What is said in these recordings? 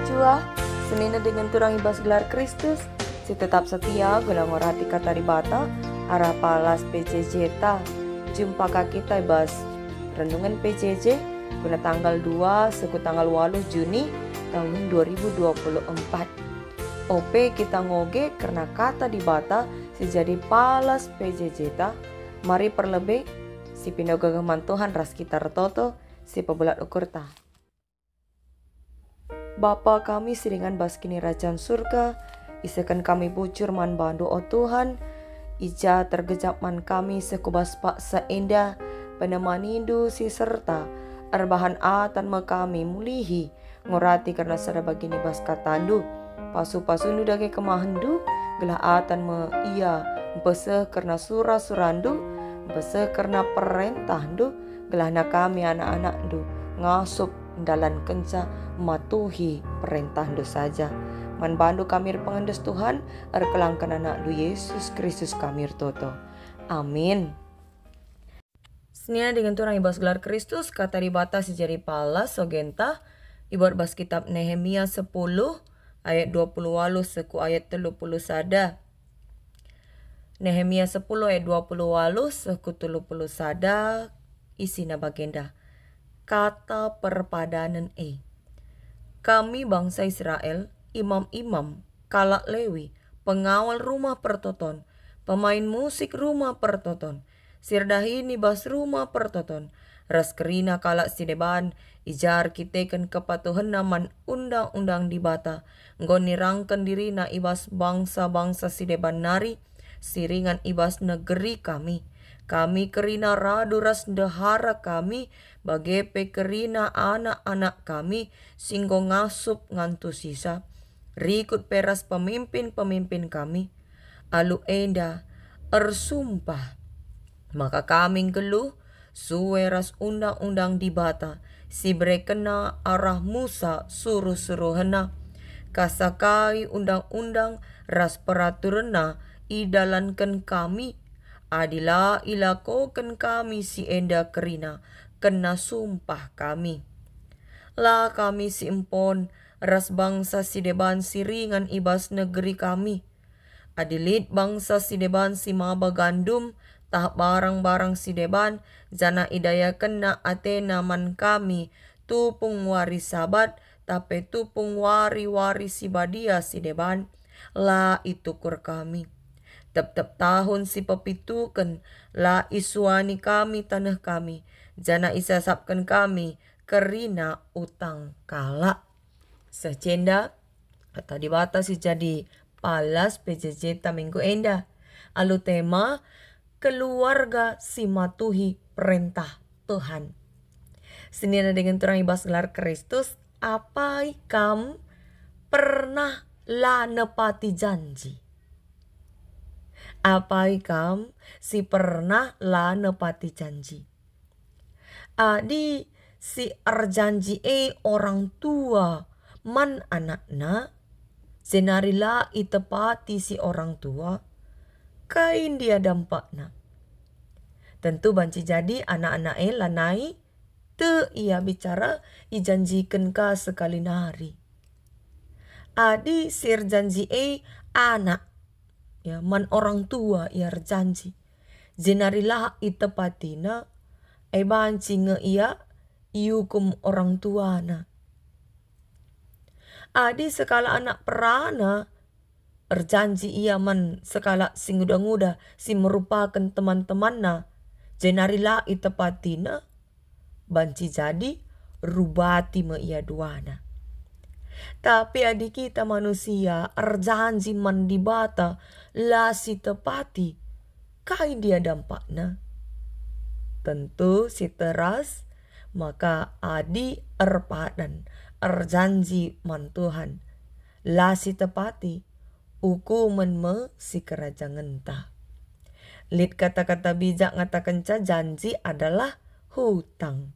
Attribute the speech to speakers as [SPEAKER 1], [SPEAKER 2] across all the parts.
[SPEAKER 1] jua, senina dengan turang ibas gelar Kristus, si tetap setia gula ngorati kata ribata, arah palas PJJ ta. Jumpa kita ibas renungan PJJ guna tanggal 2 seku tanggal 8 Juni tahun 2024. OP kita ngoge karena kata dibata si jadi palas PJJ ta. Mari perlebih si pindah gagaman Tuhan ras kita retoto si pebulat ukur ta. Bapa kami siringan baskini rajaan surga, isakan kami bujur man bandu o Tuhan, ija tergejap man kami sekubas paksa indah, penemanindu si serta, arbahan atan me kami mulihi, ngorati karena sada bagini bas katandu, pasu-pasu nu dage kemahandu, gelah atan me iya, bese karena surandu, bese karena perintahdu, gelah na kami anak-anak du, ngasup dalan kenca matuhi perintah do saja. Man bandu kami pengendes Tuhan, erkelangkan anak du Yesus Kristus kami toto. Amin. Senia dengan turang ibas gelar Kristus, kata ribata sejari palas sogenta, ibar bas kitab Nehemia 10, ayat 20 walu seku ayat 30 sada. Nehemia 10 ayat 20 walu seku 30 sada, isina bagenda. Kata perpadanan kami bangsa Israel, imam-imam, kalak Lewi, pengawal rumah pertoton, pemain musik rumah pertoton, sirdahini bas rumah pertoton, ras kerina kalak sideban, ijar kiteken kepatuhan naman undang-undang dibata, ngon nirangkan dirina ibas bangsa-bangsa sideban nari, siringan ibas negeri kami. Kami kerina radu ras dehara kami, bagepe kerina anak-anak kami, singgo ngasup ngantu sisa. Rikut peras pemimpin-pemimpin kami. Alu enda, ersumpah. Maka kami geluh, suwe ras undang-undang dibata, si brekena arah Musa suruh-suruhena. Kasakai undang-undang ras peraturena, idalankan kami. Adila ilakokan kami si enda kerina, kena sumpah kami. Lah kami si empon, ras bangsa si deban siringan ibas negeri kami. Adilit bangsa si deban si maba gandum, tahap barang-barang si deban, jana idaya kena Atena man kami, tupung wari sabat, tapi tupung wari-wari si badia si deban, lah itu kur kami. Tep-tep tahun si pepitukan, la isuani kami tanah kami, jana isasapkan kami, kerina utang kala. Secenda, kata dibata si jadi palas PJJ minggu enda. Alu tema, keluarga si matuhi perintah Tuhan. Senina dengan terang ibas gelar Kristus, apa ikam pernah la nepati janji? Apa ikam si pernah la nepati janji? Adi si arjanji orang tua man anakna, senarila itepati si orang tua, kain dia dampakna. Tentu banci jadi anak-anak lanai, te ia bicara ijanjikan ka sekali nari. Adi sir janji anak, ya man orang tua ia janji. Jenarilah itepatina, banci nge ia iukum orang tua na. Adi sekala anak perana, erjanji ia man sekala singuda-nguda si merupakan teman-teman na. Jenarilah itepatina, banci jadi rubati me ia duana. Tapi adik kita manusia, erjanji man dibata, la si tepati, kai dia dampakna. Tentu si teras, maka adi erpadan, erjanji man Tuhan, la si tepati, hukuman me si kerajangan ta. Lid kata-kata bijak ngatakan janji adalah hutang.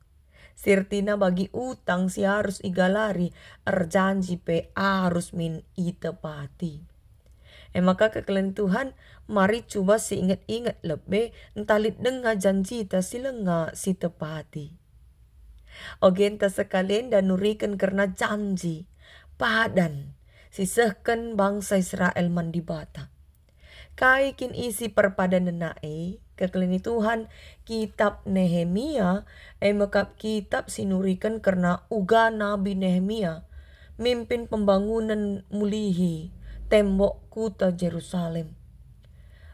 [SPEAKER 1] Sirtina bagi utang si harus igalari, erjanji pe harus min itepati. Maka kekalian Tuhan, mari coba si ingat-ingat lebih, entalit dengar janji ta silenga si tepati. Ogenta sekalian dan nurikan karena janji, padan sisehken bangsa Israel mandibata. Kaikin isi perpadanan nae kekelini Tuhan kitab Nehemia mekap kitab sinurikan karena uga Nabi Nehemia mimpin pembangunan mulihi tembok kota Jerusalem.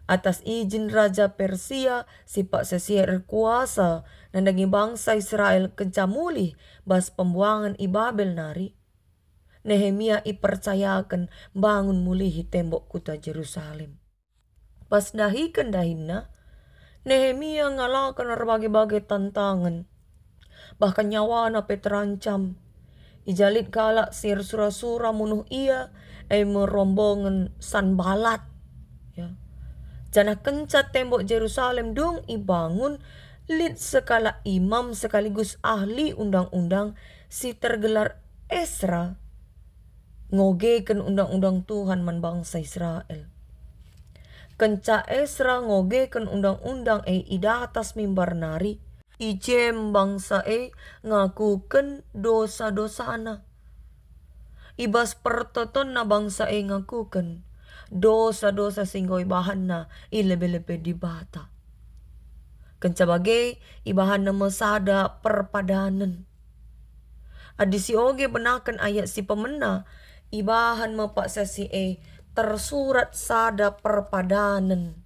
[SPEAKER 1] Atas izin Raja Persia sipak sesier kuasa nandangi bangsa Israel kencamulih bas pembuangan i Babel nari. Nehemia ipercayakan bangun mulihi tembok kota Jerusalem. Pas dahikan dahina, Nehemia ngalakan berbagai-bagai tantangan. Bahkan nyawana terancam. Ijalit galak sir sura-sura munuh ia, merombongan Sanbalat. Ya. Jana kencat tembok Jerusalem dong ibangun, lid sekala imam sekaligus ahli undang-undang si tergelar Esra. Ngogekan undang-undang Tuhan man bangsa Israel. Kenca Esra ngogekan undang-undang ida atas mimbar nari. Ijem bangsa ngakuken dosa-dosana. Ibas pertoton na bangsa ngakuken dosa-dosa singgoy bahan na ilebe-lebe di bata. Kenca bagai ibahan na masada perpadanan. Adi si oge benakan ayat si pemena ibahan mapaksa si tersurat sada perpadanan.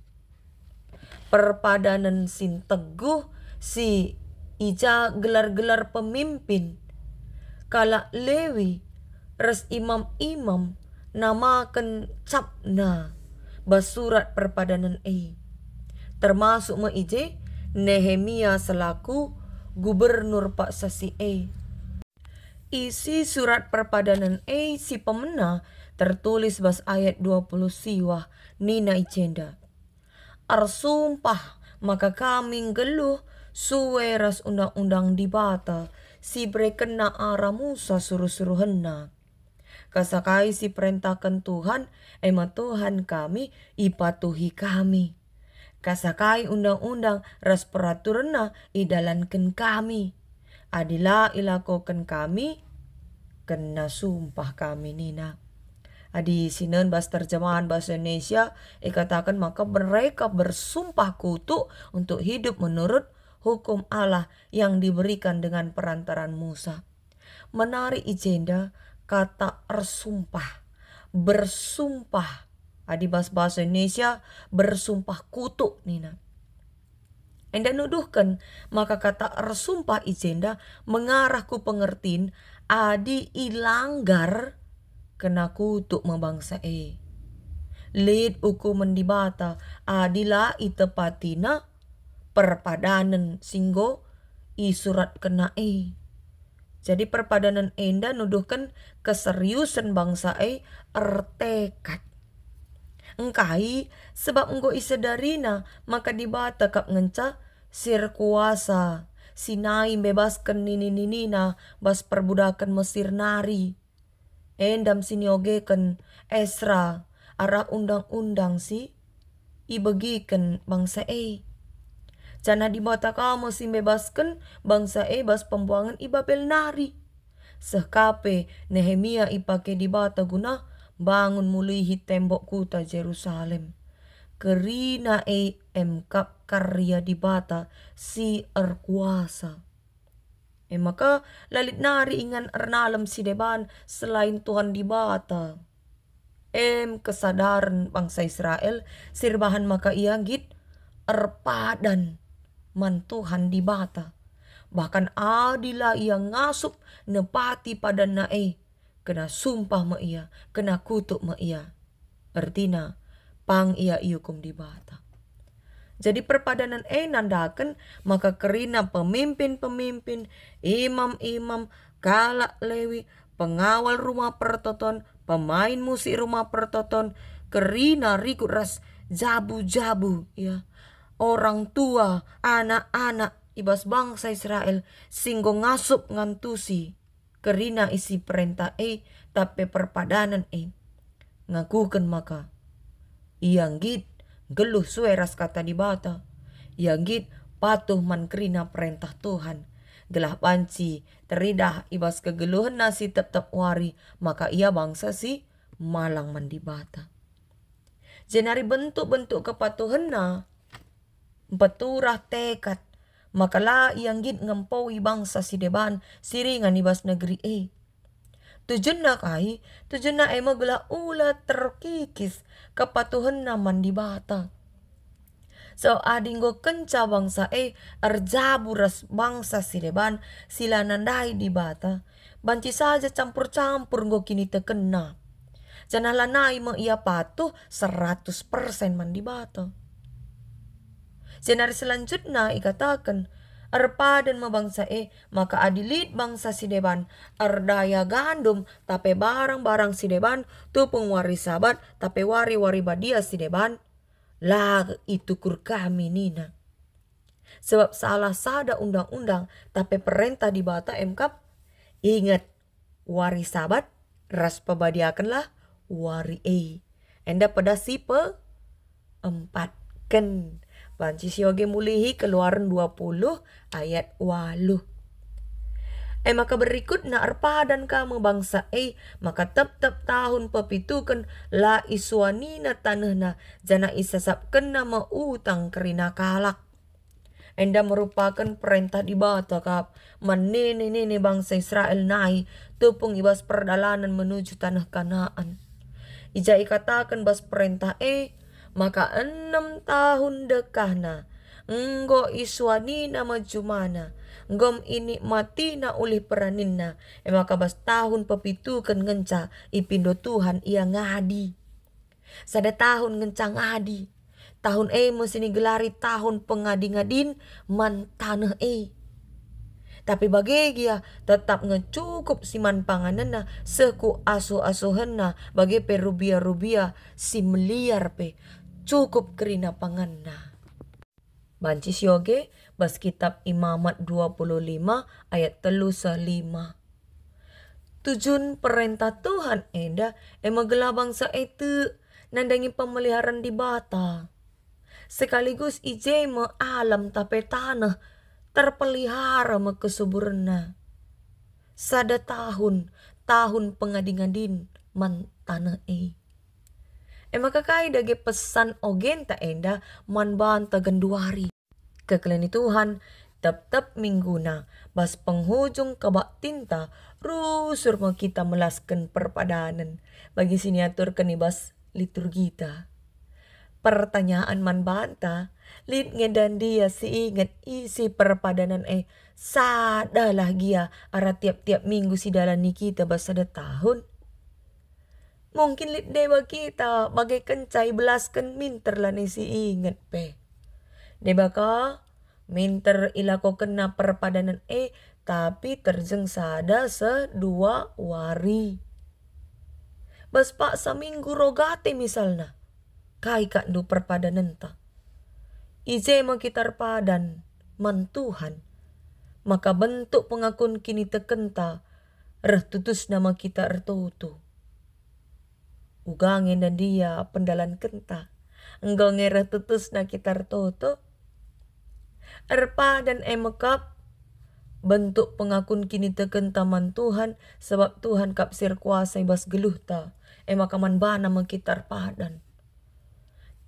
[SPEAKER 1] Perpadanan sin teguh si ija gelar-gelar pemimpin. Kala Lewi res imam-imam namakan capna basurat perpadanan termasuk meije Nehemia selaku gubernur paksa si isi surat perpadanan si pemena tertulis bas ayat 20 siwah nina icenda. Arsumpah maka kami geluh suweras undang-undang dibata si brekena ara Musa suruh-suruhenna. Kasakai si perintahkan Tuhan Tuhan kami ipatuhi kami. Kasakai undang-undang ras peraturanna idalankan kami. Adila ilakokan kami kena sumpah kami nina. Adi sinan bas terjemahan bahasa Indonesia katakan maka mereka bersumpah kutu untuk hidup menurut hukum Allah yang diberikan dengan perantaran Musa. Menarik ijenda kata bersumpah. Adi bahasa Indonesia bersumpah kutu nina. Enda nuduhkan maka kata bersumpah ijenda mengarah ku pengertiin adi ilanggar kena kutuk mabangsa lid hukuman dibata adila itepatina perpadanan singgo isurat kena Jadi perpadanan enda nuduhkan keseriusan bangsa ertekad. Engkai sebab enggo isedarina maka dibata kap ngenca sir kuasa Sinai bebaskan nini-ninina bas perbudakan Mesir nari. Endam siniogekan Esra arah undang-undang si ibagikan bangsa Jana dibata kamu si bebaskan bangsa bas pembuangan Babel nari. Sekape Nehemia ipake dibata guna bangun mulihi tembok kota Jerusalem. Kerina emkap karya dibata si erkuasa. Maka lalit nari ingan ernalam si deban selain Tuhan dibata. Kesadaran bangsa Israel sirbahan maka ianggit erpadan man Tuhan dibata. Bahkan adila ia ngasup nepati pada kena sumpah ma ia, kena kutuk ma ia. Artina pang ia iukum dibata. Jadi perpadanan nandakan maka kerina pemimpin-pemimpin, imam-imam, kalak Lewi, pengawal rumah pertoton, pemain musik rumah pertoton, kerina rikut ras jabu-jabu ya. Orang tua, anak-anak ibas bangsa Israel singgo ngasup ngantusi kerina isi perintah tapi perpadanan ngakukan maka ianggit geluh sueras kata dibata. Yanggit patuh man kerina perintah Tuhan. gelah banci teridah ibas kegeluhan nasi tetap wari, maka ia bangsa si malang mandibata. Jenari bentuk-bentuk kepatuhan na beturah tekad, maka la yang git ngempaui bangsa si deban siringan ibas negeri tujuan na kai, tujuan na gelah ula terkikis kepatuhan na mandibata. So adinggo kenca bangsa arjaburas bangsa si deban sila nandai di bata. Banci saja campur-campur go kini tekena. Jangan lanai mo ia patuh 100% mandi bata. Senari selanjutnya ikatakan arpadan mabangsa maka adilit bangsa si deban ardaya gandum tape barang-barang si deban tupung wari sabat tape wari-wari badia si deban lag itu kur kami nina. Sebab salah sada undang-undang tapi perintah di bata MK ingat wari sabat ras pabadiakanlah wari enda pada sipe 4 kan banci sioge mulihi keluaran 20 ayat 8. Maka berikut na arpadan kamu bangsa maka tep-tep tahun pepitukan la iswanina tanahna jana isasap kena utang kerina kalak. Enda merupakan perintah di bata kap menene-nene bangsa Israel nai tupung ibas perdalanan menuju tanah Kanaan. Ija ikatakan bas perintah maka 6 tahun dekahna enggo iswanina majumana gom ini mati na oleh peraninna maka bas tahun pepitukan ngenca ipindo Tuhan ia ngadi sada tahun ngenca ngadi tahun mesini gelari tahun pengadi-ngadin man tanah tapi bagi dia tetap ngecukup siman panganana seku asuh-asuhanna bagi perubia-rubia si meliar pe cukup kerina panganna. Banci sioge bas kitab Imamat 25 ayat 35. Tujuan perintah Tuhan enda gelah bangsa itu nandangi pemeliharaan di bata. Sekaligus ijeme alam tape tanah terpelihara kesuburanna. Sada tahun pengadingadin man tanah maka kai dage pesan ogen ta enda man banta genduari. Kekeleni Tuhan tetap mingguna bas penghujung kebak tinta rusur mau kita melaskan perpadanan bagi siniatur kenibas liturgita. Pertanyaan man banta lid ngedan dia si ingat isi perpadanan sadalah gia ara tiap-tiap minggu si dalan ni kita basada tahun. Mungkin lid dewa kita bagai kencai belaskan minter lah ni si ingat pe. Deba ka minter ilako kena perpadanan tapi terjeng sada sedua wari. Bas pak saminggu rogate misalna. Kai kak du perpadanan ta. Ije ma kita padan man Tuhan. Maka bentuk pengakun kini tekenta reh tutus nama kita ertutu. Ugangin dan dia pendalan kenta. Engkau ngereh tutus na kita ertutu. Erpa dan emekap bentuk pengakun kini tekenta man Tuhan sebab Tuhan kapsir kuasa ibas geluh ta. Emakaman bana mengkitar padan.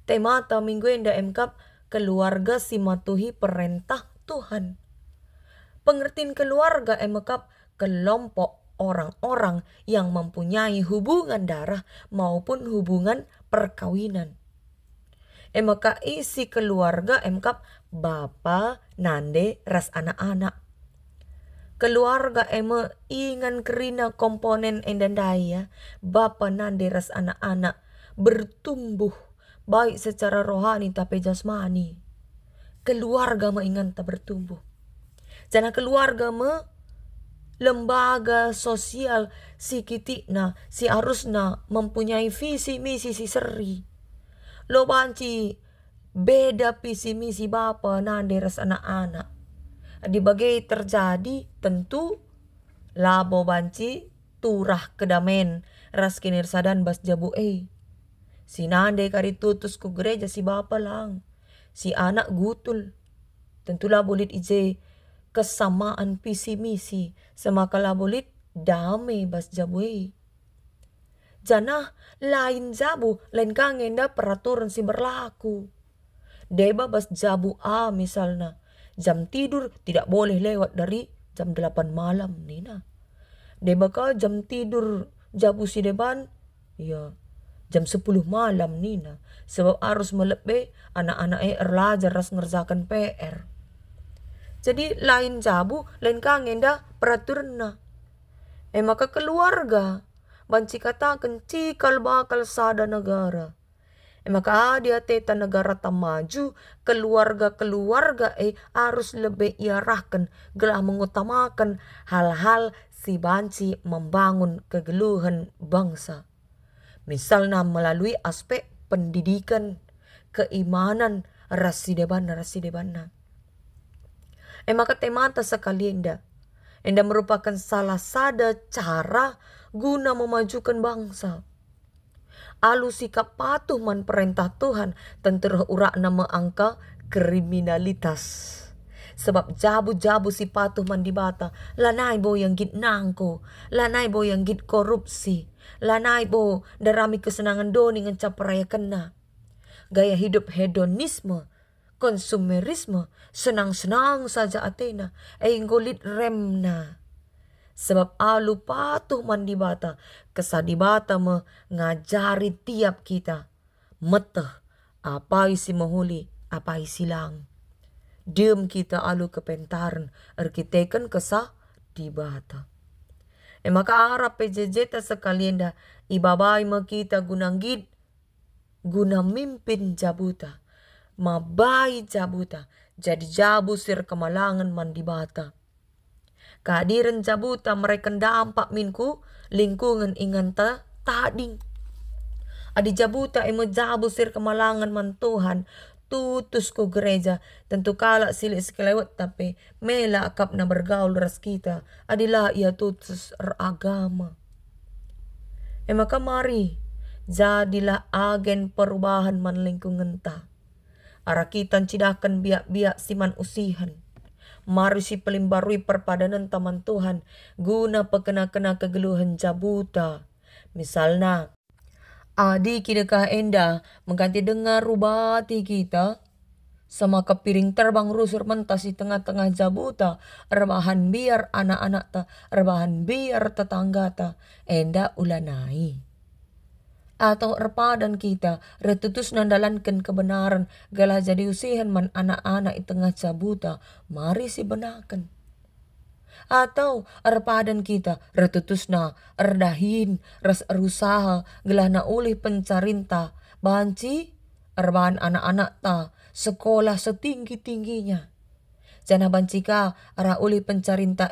[SPEAKER 1] Temata minggu enda emkap keluarga si matuhi perintah Tuhan. Pengertian keluarga emekap kelompok orang-orang yang mempunyai hubungan darah maupun hubungan perkawinan. Maka isi keluarga emkap bapa, nande, ras anak-anak. Keluarga ingan kerina komponen endandaya, bapa, nande, ras anak-anak bertumbuh baik secara rohani tapi jasmani. Keluarga ingan tak bertumbuh. Jana keluarga lembaga sosial si kitikna, si harusna mempunyai visi misi si seri. Lo banci beda visi misi bapa nande ras anak-anak. Di bagai terjadi tentu labo banci turah kedamen ras kinir sadan bas jabu si nande kari tutus ku gereja si bapa lang. Si anak gutul. Tentulah bolit ije kesamaan visi misi, semakala bolit damai bas jabui. Jana lain jabu, lain kangenda peraturan si berlaku. Deba bas jabu misalnya, jam tidur tidak boleh lewat dari jam 8 malam nina. Deba ka jam tidur jabu si deban, ya jam 10 malam nina. Sebab harus melebe anak-anak erlajar ras ngerjakan PR. Jadi lain jabu, lain kangenda peraturan na. Maka keluarga, banci katakan cikal bakal sada negara. Maka dia teta negara tak maju, keluarga-keluarga harus lebih iarahkan, gelah mengutamakan hal-hal si banci membangun kegeluhan bangsa. Misalnya melalui aspek pendidikan, keimanan, rasi debana. Maka temata sekali enda merupakan salah satu cara guna memajukan bangsa. Alu sikap patuh man perintah Tuhan tentu urak nama angka kriminalitas. Sebab jabu-jabu si patuh man dibata, lanai bo yang git nangko, lanai bo yang git korupsi, lanai bo darami kesenangan doni ngecap raya kena. Gaya hidup hedonisme, konsumerisme, senang-senang saja atena, ngolit remna. Sebab alu patuh man dibata, kesadibata mengajari tiap kita. Meteh, apa isi mahuli, apa isi lang. Dem kita alu kepentaran, arkiteken kesah dibata. Maka arah PJJ sekalian dah, ibabai kita gunanggit, guna mimpin jabuta. Mabai jabuta, jadi jabu sir kemalangan man dibata. Kehadiran jabuta mereka dampak minku lingkungan inganta tading. Adi jabuta jabu sir kemalangan man Tuhan tutus ko gereja tentu kala silik sekelewat tapi mela akap na bergaul ras kita adilah ia tutus agama. Maka mari jadilah agen perubahan man lingkungan ta. Ara kita cidakan biak-biak siman usihan. Mari si pelimbarui perpadanan taman Tuhan guna pekena-kena kegeluhan jabuta. Misalnya, adi kidakah enda mengganti dengar rubati kita sama kepiring terbang rusur mentas di tengah-tengah jabuta, rebahan biar anak-anak ta, rebahan biar tetangga ta, enda ulanai. Atau repadan kita retutus nandalankan kebenaran galah jadi usihan man anak-anak di tengah jabuta, mari si benakan. Atau repadan kita retutus na erdahin ras erusaha galah na ulih pencarinta banci erbahan anak-anak ta sekolah setinggi-tingginya. Jana bancika ara ulih pencarinta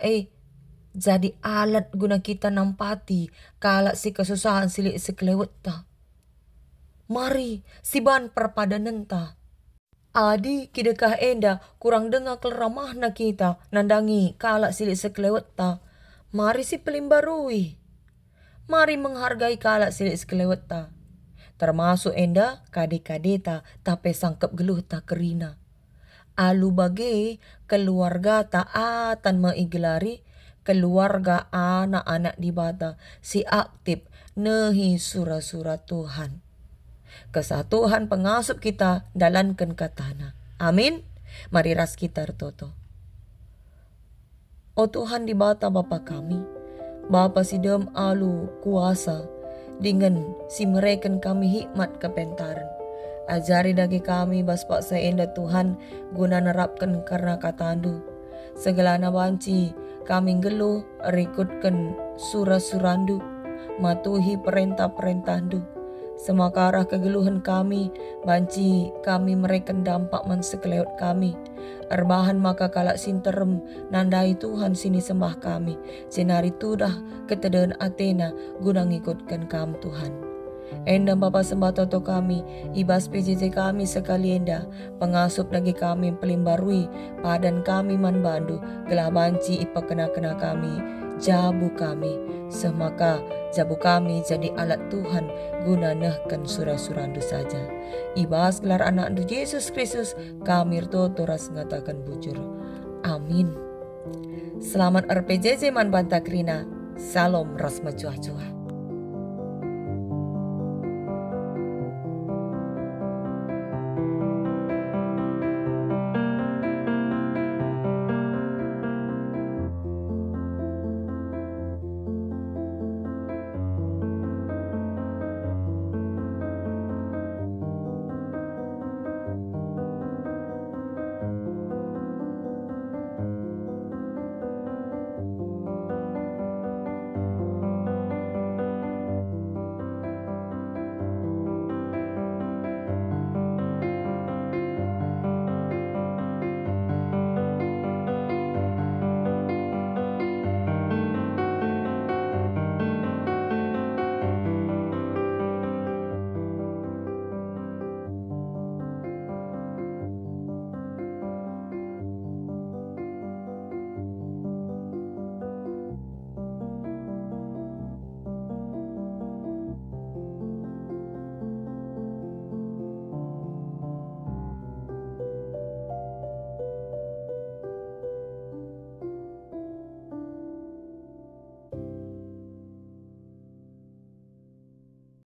[SPEAKER 1] jadi alat guna kita nampati kala si kesusahan silik sekelewet ta. Mari si ban perpadanan ta. Adi kidakah enda kurang dengar keramahna kita nandangi kala silik sekelewet ta. Mari si pelimbarui. Mari menghargai kala silik sekelewet ta. Termasuk enda kade-kade ta tapi sangkep geluh ta kerina. Alu bage keluarga taatan maigelari keluarga anak-anak di bata si aktif nehi surah-surah Tuhan. Kesatuan pengasup kita dalankan katana. Amin. Mari ras kita toto. O Tuhan di bata Bapa kami, Bapa si dem alu kuasa dengan si mereken kami hikmat kepentaran. Ajari dagi kami baspak saenda Tuhan guna nerapkan karena katandu. Segala banci kami geluh rekutkan surah-surandu, matuhi perintah-perintahdu. Semakarah kegeluhan kami, banci kami mereken dampak man sekelewat kami. Erbahan maka kalak sinterem, nandai Tuhan sini sembah kami. Sinari tudah ketedan Athena guna ngikutkan kam Tuhan. Enda Bapa sembah toto kami, ibas PJJ kami sekali enda, pengasup lagi kami pelimbarui, padan kami man bandu, gelah banci ipa kena-kena kami, jabu kami, semaka jabu kami jadi alat Tuhan guna nehkan surah-surandu saja. Ibas gelar anak Yesus Kristus, kami toto ras ngatakan bujur. Amin. Selamat RPJJ man bantakrina. Salam rasma cuah-cuah.